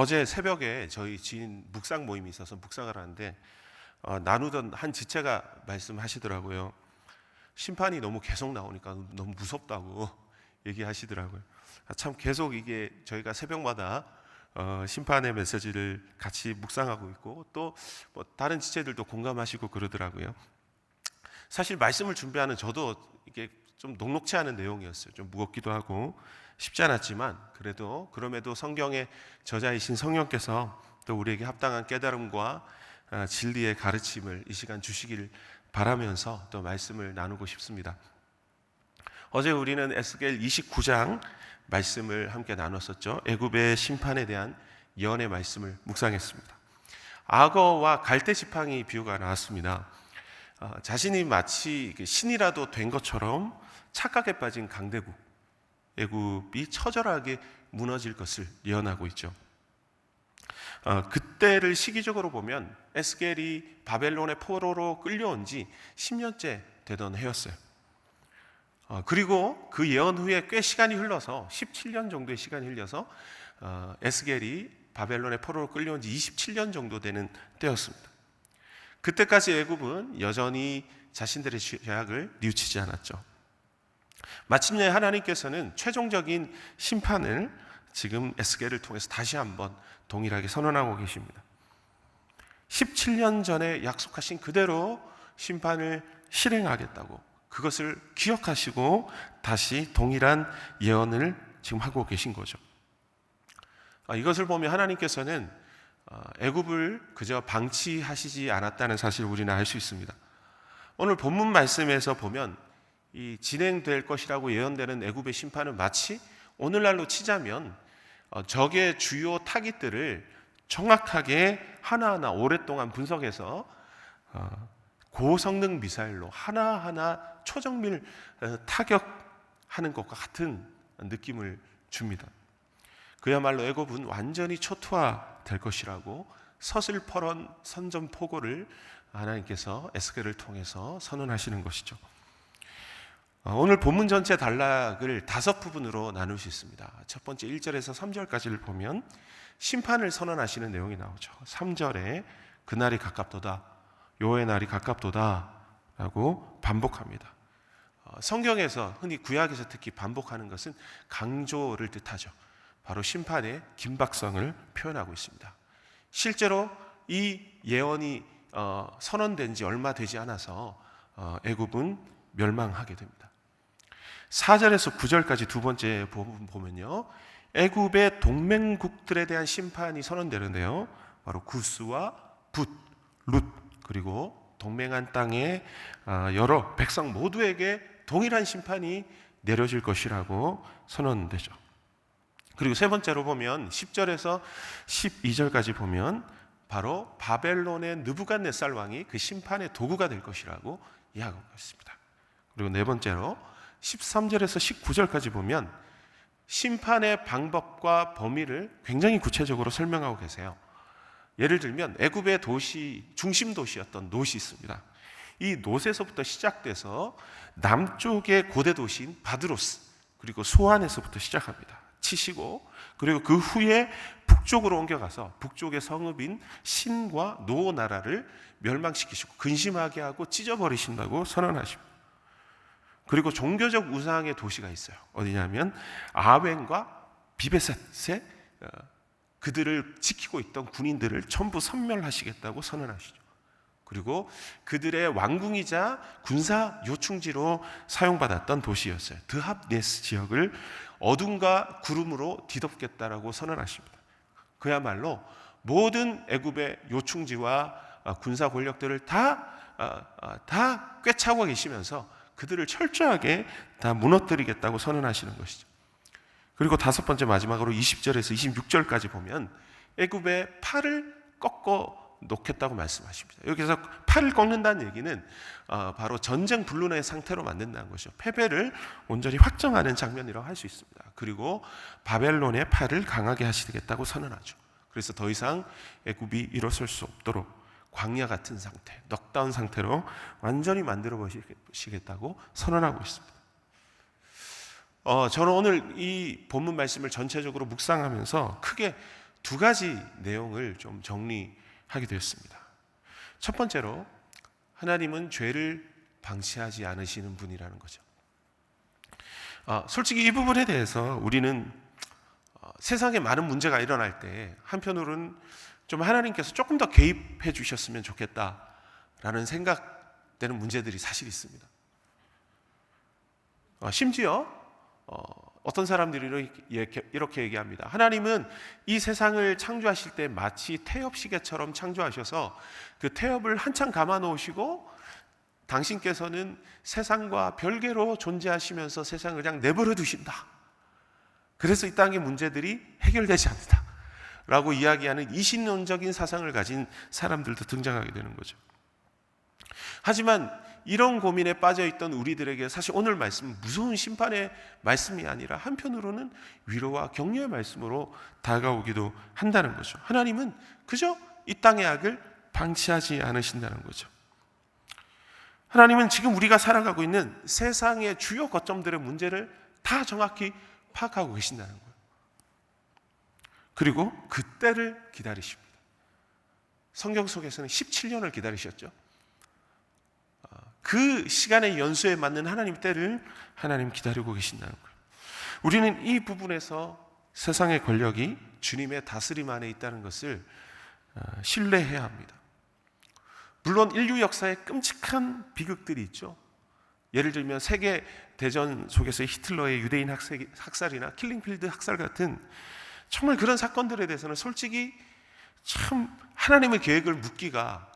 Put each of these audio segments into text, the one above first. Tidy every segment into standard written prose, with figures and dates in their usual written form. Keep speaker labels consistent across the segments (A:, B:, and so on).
A: 어제 새벽에 저희 지인 묵상 모임이 있어서 묵상을 하는데 나누던 한 지체가 말씀하시더라고요. 심판이 너무 계속 나오니까 너무 무섭다고 얘기하시더라고요. 참 계속 이게 저희가 새벽마다 심판의 메시지를 같이 묵상하고 있고 또 뭐 다른 지체들도 공감하시고 그러더라고요. 사실 말씀을 준비하는 저도 이게 좀 녹록치 않은 내용이었어요. 좀 무겁기도 하고 쉽지 않았지만 그럼에도 성경의 저자이신 성령께서 또 우리에게 합당한 깨달음과 진리의 가르침을 이 시간 주시길 바라면서 또 말씀을 나누고 싶습니다. 어제 우리는 에스겔 29장 말씀을 함께 나눴었죠. 애굽의 심판에 대한 예언의 말씀을 묵상했습니다. 악어와 갈대 지팡이 비유가 나왔습니다. 자신이 마치 신이라도 된 것처럼 착각에 빠진 강대국 애굽이 처절하게 무너질 것을 예언하고 있죠. 그때를 시기적으로 보면 에스겔이 바벨론의 포로로 끌려온 지 10년째 되던 해였어요. 그리고 그 예언 후에 꽤 시간이 흘러서 17년 정도의 시간이 흘려서 에스겔이 바벨론의 포로로 끌려온 지 27년 정도 되는 때였습니다. 그때까지 애굽은 여전히 자신들의 죄악을 뉘우치지 않았죠. 마침내 하나님께서는 최종적인 심판을 지금 에스겔을 통해서 다시 한번 동일하게 선언하고 계십니다. 17년 전에 약속하신 그대로 심판을 실행하겠다고 그것을 기억하시고 다시 동일한 예언을 지금 하고 계신 거죠. 이것을 보면 하나님께서는 애굽을 그저 방치하시지 않았다는 사실을 우리는 알 수 있습니다. 오늘 본문 말씀에서 보면 이 진행될 것이라고 예언되는 애굽의 심판은 마치 오늘날로 치자면 적의 주요 타깃들을 정확하게 하나하나 오랫동안 분석해서 고성능 미사일로 하나하나 초정밀 타격하는 것과 같은 느낌을 줍니다. 그야말로 애굽은 완전히 초토화될 것이라고 서슬퍼런 선전포고를 하나님께서 에스겔을 통해서 선언하시는 것이죠. 오늘 본문 전체 단락을 5부분으로 나눌 수 있습니다. 첫 번째 1절에서 3절까지를 보면 심판을 선언하시는 내용이 나오죠. 3절에 그날이 가깝도다, 여호와의 날이 가깝도다 라고 반복합니다. 성경에서 흔히 구약에서 특히 반복하는 것은 강조를 뜻하죠. 바로 심판의 긴박성을 표현하고 있습니다. 실제로 이 예언이 선언된 지 얼마 되지 않아서 애굽은 멸망하게 됩니다. 4절에서 9절까지 두 번째 부분 보면요, 애굽의 동맹국들에 대한 심판이 선언되는데요, 바로 구스와 붓, 룻 그리고 동맹한 땅의 여러 백성 모두에게 동일한 심판이 내려질 것이라고 선언되죠. 그리고 세 번째로 보면 10절에서 12절까지 보면 바로 바벨론의 느부갓네살 왕이 그 심판의 도구가 될 것이라고 이야기하고 있습니다. 그리고 네 번째로 13절에서 19절까지 보면 심판의 방법과 범위를 굉장히 구체적으로 설명하고 계세요. 예를 들면 애굽의 도시, 중심 도시였던 놋이 있습니다. 이 놋에서부터 시작돼서 남쪽의 고대 도시인 바드로스 그리고 소안에서부터 시작합니다. 치시고 그리고 그 후에 북쪽으로 옮겨가서 북쪽의 성읍인 신과 노 나라를 멸망시키시고 근심하게 하고 찢어버리신다고 선언하십니다. 그리고 종교적 우상의 도시가 있어요. 어디냐면 아웬과 비베셋에 그들을 지키고 있던 군인들을 전부 섬멸하시겠다고 선언하시죠. 그리고 그들의 왕궁이자 군사 요충지로 사용받았던 도시였어요. 드합네스 지역을 어둠과 구름으로 뒤덮겠다라고 선언하십니다. 그야말로 모든 애굽의 요충지와 군사 권력들을 다 꿰차고 계시면서 그들을 철저하게 다 무너뜨리겠다고 선언하시는 것이죠. 그리고 다섯 번째 마지막으로 20절에서 26절까지 보면 애굽의 팔을 꺾어 놓겠다고 말씀하십니다. 여기서 팔을 꺾는다는 얘기는 바로 전쟁 불능의 상태로 만든다는 것이죠. 패배를 온전히 확정하는 장면이라고 할 수 있습니다. 그리고 바벨론의 팔을 강하게 하시겠다고 선언하죠. 그래서 더 이상 애굽이 일어설 수 없도록 광야 같은 상태, 넉다운 상태로 완전히 만들어 보시겠다고 선언하고 있습니다. 저는 오늘 이 본문 말씀을 전체적으로 묵상하면서 크게 두 가지 내용을 좀 정리하게 되었습니다. 첫 번째로, 하나님은 죄를 방치하지 않으시는 분이라는 거죠. 솔직히 이 부분에 대해서 우리는 세상에 많은 문제가 일어날 때 한편으로는 좀 하나님께서 조금 더 개입해 주셨으면 좋겠다라는 생각되는 문제들이 사실 있습니다. 심지어 어떤 사람들이 이렇게 얘기합니다. 하나님은 이 세상을 창조하실 때 마치 태엽시계처럼 창조하셔서 그 태엽을 한참 감아 놓으시고 당신께서는 세상과 별개로 존재하시면서 세상을 그냥 내버려 두신다. 그래서 이 땅의 문제들이 해결되지 않는다 라고 이야기하는 이신론적인 사상을 가진 사람들도 등장하게 되는 거죠. 하지만 이런 고민에 빠져있던 우리들에게 사실 오늘 말씀은 무서운 심판의 말씀이 아니라 한편으로는 위로와 격려의 말씀으로 다가오기도 한다는 거죠. 하나님은 그저 이 땅의 악을 방치하지 않으신다는 거죠. 하나님은 지금 우리가 살아가고 있는 세상의 주요 거점들의 문제를 다 정확히 파악하고 계신다는 거예요. 그리고 그 때를 기다리십니다. 성경 속에서는 17년을 기다리셨죠. 그 시간의 연수에 맞는 하나님 때를 하나님 기다리고 계신다는 거예요. 우리는 이 부분에서 세상의 권력이 주님의 다스림 안에 있다는 것을 신뢰해야 합니다. 물론 인류 역사에 끔찍한 비극들이 있죠. 예를 들면 세계 대전 속에서 히틀러의 유대인 학살이나 킬링필드 학살 같은 정말 그런 사건들에 대해서는 솔직히 참 하나님의 계획을 묻기가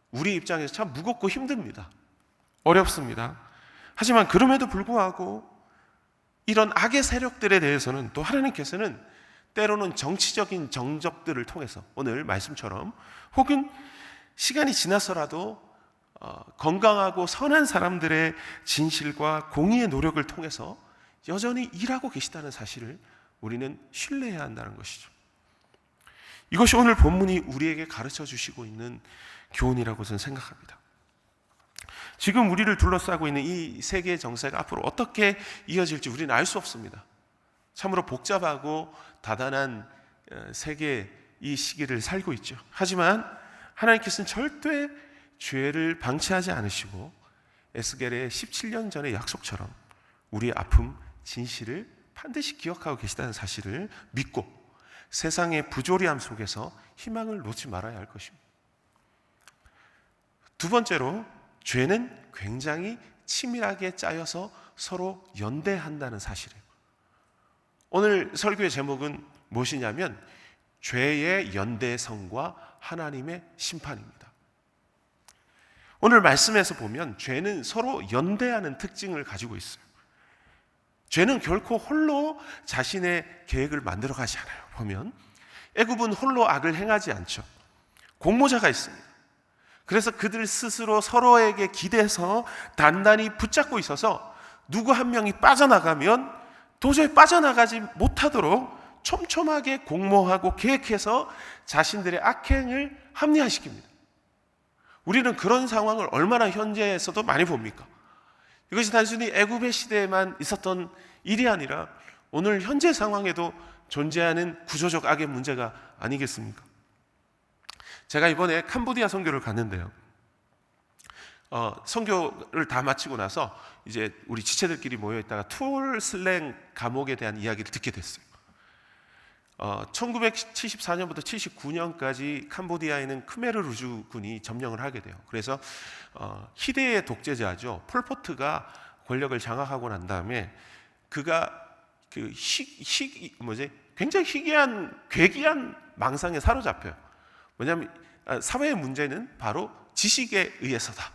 A: 우리 입장에서 참 무겁고 힘듭니다. 어렵습니다. 하지만 그럼에도 불구하고 이런 악의 세력들에 대해서는 또 하나님께서는 때로는 정치적인 정적들을 통해서 오늘 말씀처럼 혹은 시간이 지나서라도 건강하고 선한 사람들의 진실과 공의의 노력을 통해서 여전히 일하고 계시다는 사실을 우리는 신뢰해야 한다는 것이죠. 이것이 오늘 본문이 우리에게 가르쳐 주시고 있는 교훈이라고 저는 생각합니다. 지금 우리를 둘러싸고 있는 이 세계의 정세가 앞으로 어떻게 이어질지 우리는 알 수 없습니다. 참으로 복잡하고 다단한 세계의 이 시기를 살고 있죠. 하지만 하나님께서는 절대 죄를 방치하지 않으시고 에스겔의 17년 전의 약속처럼 우리의 아픔, 진실을 반드시 기억하고 계시다는 사실을 믿고 세상의 부조리함 속에서 희망을 놓지 말아야 할 것입니다. 두 번째로, 죄는 굉장히 치밀하게 짜여서 서로 연대한다는 사실이에요. 오늘 설교의 제목은 무엇이냐면 죄의 연대성과 하나님의 심판입니다. 오늘 말씀에서 보면 죄는 서로 연대하는 특징을 가지고 있어요. 죄는 결코 홀로 자신의 계획을 만들어 가지 않아요. 보면 애굽은 홀로 악을 행하지 않죠. 공모자가 있습니다. 그래서 그들 스스로 서로에게 기대서 단단히 붙잡고 있어서 누구 한 명이 빠져나가면 도저히 빠져나가지 못하도록 촘촘하게 공모하고 계획해서 자신들의 악행을 합리화시킵니다. 우리는 그런 상황을 얼마나 현재에서도 많이 봅니까? 이것이 단순히 애굽의 시대에만 있었던 일이 아니라 오늘 현재 상황에도 존재하는 구조적 악의 문제가 아니겠습니까? 제가 이번에 캄보디아 선교를 갔는데요. 선교를 다 마치고 나서 이제 우리 지체들끼리 모여 있다가 투올 슬랭 감옥에 대한 이야기를 듣게 됐어요. 1974년부터 79년까지 캄보디아에는 크메르루주 군이 점령을 하게 돼요. 그래서 희대의 독재자죠. 폴포트가 권력을 장악하고 난 다음에 그가 굉장히 희귀한 괴기한 망상에 사로잡혀요. 왜냐하면 사회의 문제는 바로 지식에 의해서다.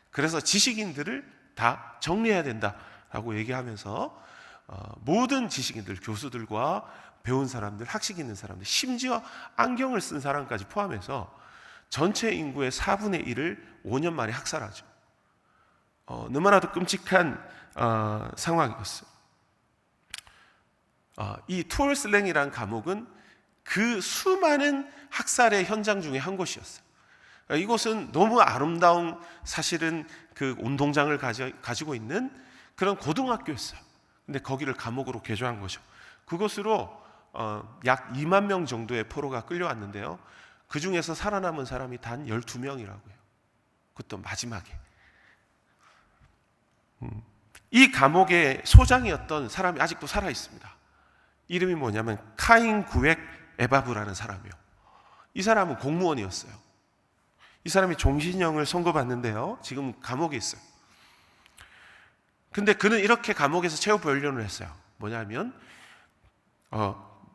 A: 그래서 지식인들을 다 정리해야 된다라고 얘기하면서 모든 지식인들, 교수들과 배운 사람들, 학식 있는 사람들, 심지어 안경을 쓴 사람까지 포함해서 전체 인구의 4분의 1을 5년 만에 학살하죠. 너무나도 끔찍한 상황이었어요. 이 투올슬랭이라는 감옥은 그 수많은 학살의 현장 중에 한 곳이었어요. 이곳은 너무 아름다운 사실은 그 운동장을 가지고 있는 그런 고등학교였어요. 근데 거기를 감옥으로 개조한 거죠. 그곳으로 약 2만 명 정도의 포로가 끌려왔는데요. 그 중에서 살아남은 사람이 단 12명이라고 해요. 그것도 마지막에. 이 감옥의 소장이었던 사람이 아직도 살아 있습니다. 이름이 뭐냐면 카인 구획 에바브라는 사람이요. 이 사람은 공무원이었어요. 이 사람이 종신형을 선고받는데요. 지금 감옥에 있어요. 근데 그는 이렇게 감옥에서 최후 변론을 했어요. 뭐냐면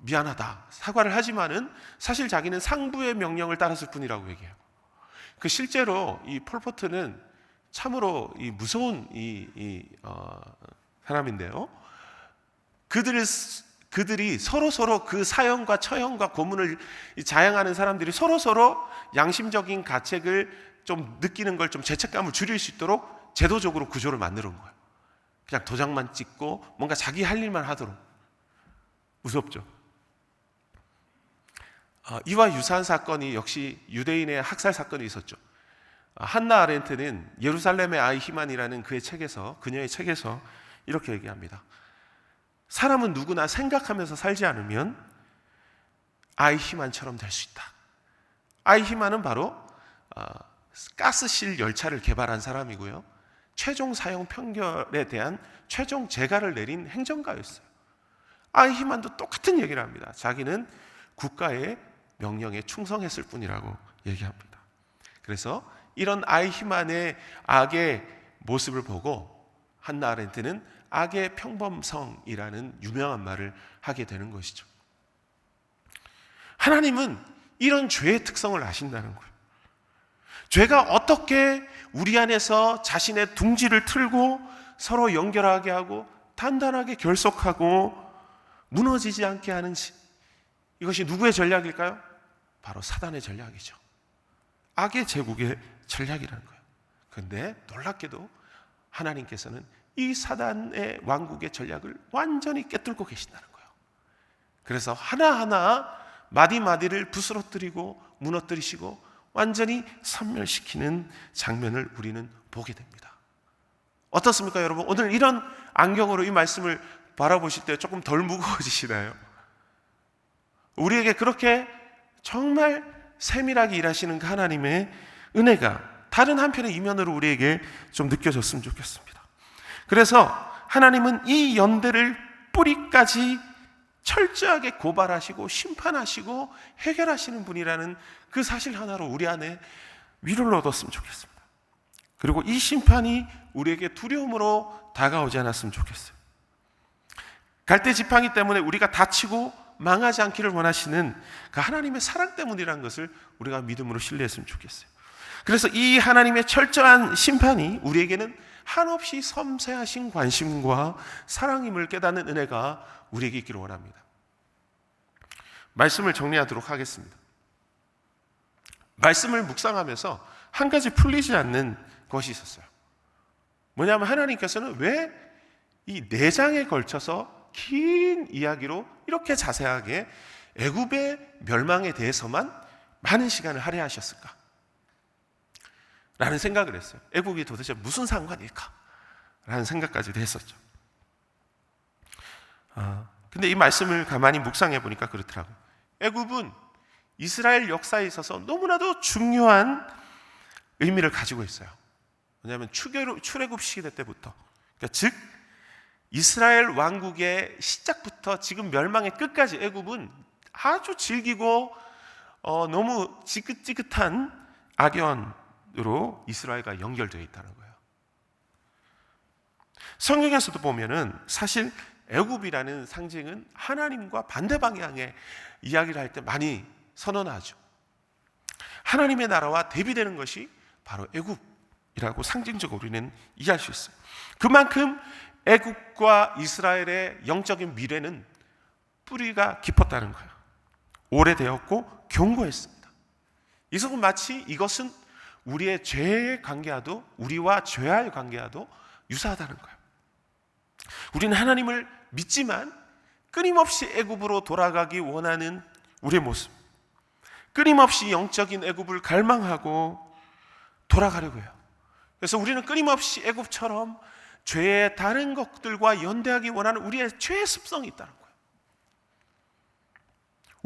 A: 미안하다, 사과를 하지만은 사실 자기는 상부의 명령을 따랐을 뿐이라고 얘기해요. 그 실제로 이 폴포트는 참으로 이 무서운 사람인데요. 그들이 서로 그 사형과 처형과 고문을 자행하는 사람들이 서로 양심적인 가책을 좀 느끼는 걸 좀 죄책감을 줄일 수 있도록 제도적으로 구조를 만들어 놓은 거예요. 그냥 도장만 찍고 뭔가 자기 할 일만 하도록. 무섭죠. 이와 유사한 사건이 역시 유대인의 학살 사건이 있었죠. 한나 아렌트는 예루살렘의 아이 희만이라는 그녀의 책에서 이렇게 얘기합니다. 사람은 누구나 생각하면서 살지 않으면 아이 희만처럼 될 수 있다. 아이 희만은 바로 가스실 열차를 개발한 사람이고요. 최종 사용 편결에 대한 최종 재가를 내린 행정가였어요. 아이 희만도 똑같은 얘기를 합니다. 자기는 국가의 명령에 충성했을 뿐이라고 얘기합니다. 그래서 이런 아이 희만의 악의 모습을 보고 한나 아렌트는 악의 평범성이라는 유명한 말을 하게 되는 것이죠. 하나님은 이런 죄의 특성을 아신다는 거예요. 죄가 어떻게 우리 안에서 자신의 둥지를 틀고 서로 연결하게 하고 단단하게 결속하고 무너지지 않게 하는지, 이것이 누구의 전략일까요? 바로 사단의 전략이죠. 악의 제국의 전략이라는 거예요. 그런데 놀랍게도 하나님께서는 이 사단의 왕국의 전략을 완전히 깨뚫고 계신다는 거예요. 그래서 하나하나 마디마디를 부스러뜨리고 무너뜨리시고 완전히 섬멸시키는 장면을 우리는 보게 됩니다. 어떻습니까, 여러분? 오늘 이런 안경으로 이 말씀을 바라보실 때 조금 덜 무거워지시나요? 우리에게 그렇게 정말 세밀하게 일하시는 그 하나님의 은혜가 다른 한편의 이면으로 우리에게 좀 느껴졌으면 좋겠습니다. 그래서 하나님은 이 연대를 뿌리까지 철저하게 고발하시고 심판하시고 해결하시는 분이라는 그 사실 하나로 우리 안에 위로를 얻었으면 좋겠습니다. 그리고 이 심판이 우리에게 두려움으로 다가오지 않았으면 좋겠어요. 갈대 지팡이 때문에 우리가 다치고 망하지 않기를 원하시는 그 하나님의 사랑 때문이라는 것을 우리가 믿음으로 신뢰했으면 좋겠어요. 그래서 이 하나님의 철저한 심판이 우리에게는 한없이 섬세하신 관심과 사랑임을 깨닫는 은혜가 우리에게 있기를 원합니다. 말씀을 정리하도록 하겠습니다. 말씀을 묵상하면서 한 가지 풀리지 않는 것이 있었어요. 뭐냐면 하나님께서는 왜 이 4장에 걸쳐서 긴 이야기로 이렇게 자세하게 애굽의 멸망에 대해서만 많은 시간을 할애하셨을까? 라는 생각을 했어요. 애굽이 도대체 무슨 상관일까? 라는 생각까지도 했었죠. 근데 이 말씀을 가만히 묵상해 보니까 그렇더라고요. 애굽은 이스라엘 역사에 있어서 너무나도 중요한 의미를 가지고 있어요. 왜냐하면 출애굽 시대 때부터, 그러니까 즉 이스라엘 왕국의 시작부터 지금 멸망의 끝까지 애굽은 아주 질기고 너무 지긋지긋한 악연으로 이스라엘과 연결되어 있다는 거예요. 성경에서도 보면은 사실 애굽이라는 상징은 하나님과 반대 방향의 이야기를 할 때 많이 선언하죠. 하나님의 나라와 대비되는 것이 바로 애굽이라고 상징적으로 우리는 이해할 수 있어요. 그만큼 애굽과 이스라엘의 영적인 미래는 뿌리가 깊었다는 거예요. 오래되었고 견고했습니다. 이것은 마치 이것은 우리의 죄의 관계와도, 우리와 죄와의 관계와도 유사하다는 거예요. 우리는 하나님을 믿지만 끊임없이 애굽으로 돌아가기 원하는 우리의 모습, 끊임없이 영적인 애굽을 갈망하고 돌아가려고 해요. 그래서 우리는 끊임없이 애굽처럼 죄의 다른 것들과 연대하기 원하는 우리의 죄의 습성이 있다는 거예요.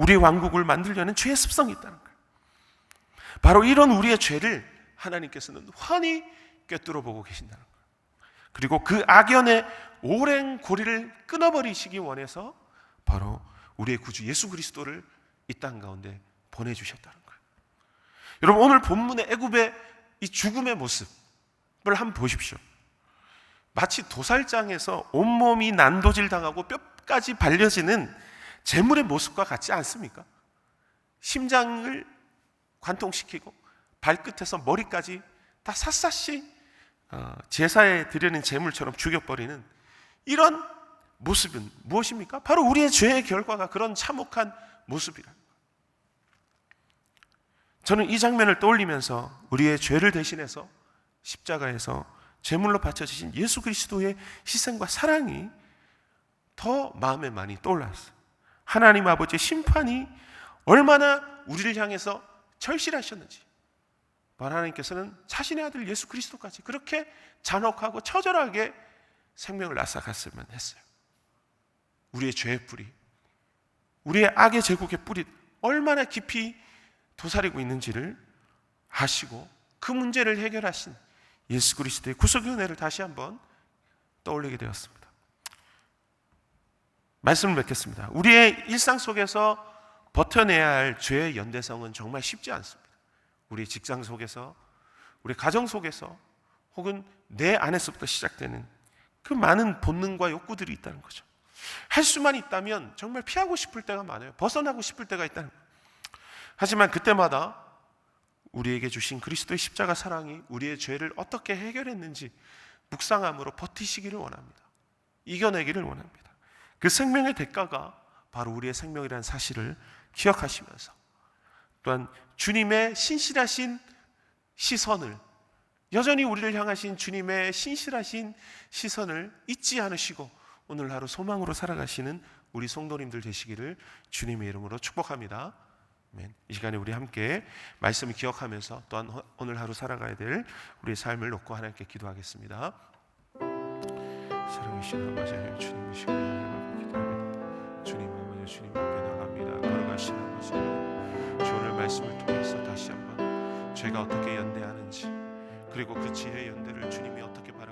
A: 우리의 왕국을 만들려는 죄의 습성이 있다는 거예요. 바로 이런 우리의 죄를 하나님께서는 환히 꿰뚫어 보고 계신다는 거예요. 그리고 그 악연의 오랜 고리를 끊어버리시기 원해서 바로 우리의 구주 예수 그리스도를 이 땅 가운데 보내주셨다는 거예요. 여러분, 오늘 본문의 애굽의 이 죽음의 모습을 한번 보십시오. 마치 도살장에서 온몸이 난도질 당하고 뼈까지 발려지는 제물의 모습과 같지 않습니까? 심장을 관통시키고 발끝에서 머리까지 다 샅샅이 제사에 드리는 제물처럼 죽여버리는 이런 모습은 무엇입니까? 바로 우리의 죄의 결과가 그런 참혹한 모습이라. 저는 이 장면을 떠올리면서 우리의 죄를 대신해서 십자가에서 제물로 바쳐지신 예수 그리스도의 희생과 사랑이 더 마음에 많이 떠올랐어요. 하나님 아버지의 심판이 얼마나 우리를 향해서 절실하셨는지, 하나님께서는 자신의 아들 예수 그리스도까지 그렇게 잔혹하고 처절하게 생명을 앗아갔으면 했어요. 우리의 죄의 뿌리, 우리의 악의 제국의 뿌리 얼마나 깊이 도사리고 있는지를 아시고 그 문제를 해결하신 예수 그리스도의 구속의 은혜를 다시 한번 떠올리게 되었습니다. 말씀을 맺겠습니다. 우리의 일상 속에서 버텨내야 할 죄의 연대성은 정말 쉽지 않습니다. 우리 직장 속에서, 우리 가정 속에서, 혹은 내 안에서부터 시작되는 그 많은 본능과 욕구들이 있다는 거죠. 할 수만 있다면 정말 피하고 싶을 때가 많아요. 벗어나고 싶을 때가 있다는 거예요. 하지만 그때마다 우리에게 주신 그리스도의 십자가 사랑이 우리의 죄를 어떻게 해결했는지 묵상함으로 버티시기를 원합니다. 이겨내기를 원합니다. 그 생명의 대가가 바로 우리의 생명이라는 사실을 기억하시면서, 또한 주님의 신실하신 시선을, 여전히 우리를 향하신 주님의 신실하신 시선을 잊지 않으시고 오늘 하루 소망으로 살아가시는 우리 성도님들 되시기를 주님의 이름으로 축복합니다. 아멘. 이 시간에 우리 함께 말씀을 기억하면서 또한 오늘 하루 살아가야 될 우리의 삶을 놓고 하나님께 기도하겠습니다. 사랑하시는 아버지 하나님, 주님 이 시간에 하나님 기도합니다. 주님 아버지, 주님 앞에 나갑니다. 걸어가시는 아버지, 주 오늘 말씀을 통해서 다시 한번 죄가 어떻게 연대하는지, 그리고 그 지혜의 연대를 주님이 어떻게 바라